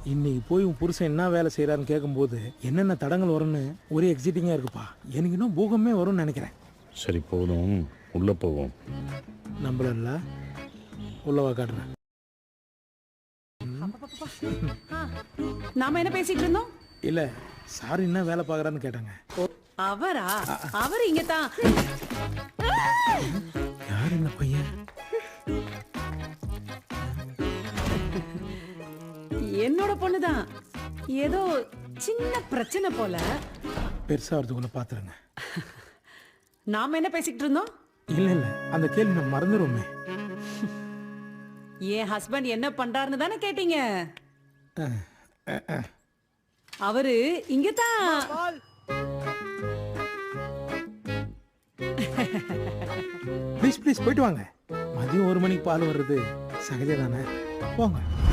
இன்னைக்கு போய் உன் புருஷன் என்ன வேலை செய்கிறான்னு கேட்கும்போது என்னென்ன தடங்கள் வரும்னு ஒரே எக்ஸைட்டிங்காக இருக்குப்பா. எனக்கு இன்னும் பூகமே வரும்னு நினைக்கிறேன். சரி போதும், உள்ளே போவோம். நம்மள உள்ளவா காட்டுறேன். நாம என்ன பேசிட்டு இருந்தோம்? இல்லை சார் என்ன வேலை பார்க்குறான்னு கேட்டாங்க. அவரா? அவர் இங்க தான். யார் இந்த பையன்? என்னோட பொண்ணுதான். ஏதோ சின்ன பிரச்சனை போல. பெருசாக வரதுக்குள்ள பார்த்துருங்க. நாம என்ன பேசிக்கிட்டு இருந்தோம்? இல்லை இல்லை அந்த கேள்வி நம்ம மறந்துடுவோமே. என் ஹஸ்பண்ட் என்ன பண்றாருன்னு தானே கேட்டீங்க. அவரு இங்கதான். ப்ளீஸ் ப்ளீஸ் போயிட்டு வாங்க. மதியம் 1 மணிக்கு பால் வர்றது சகஜம் தானே. போங்க.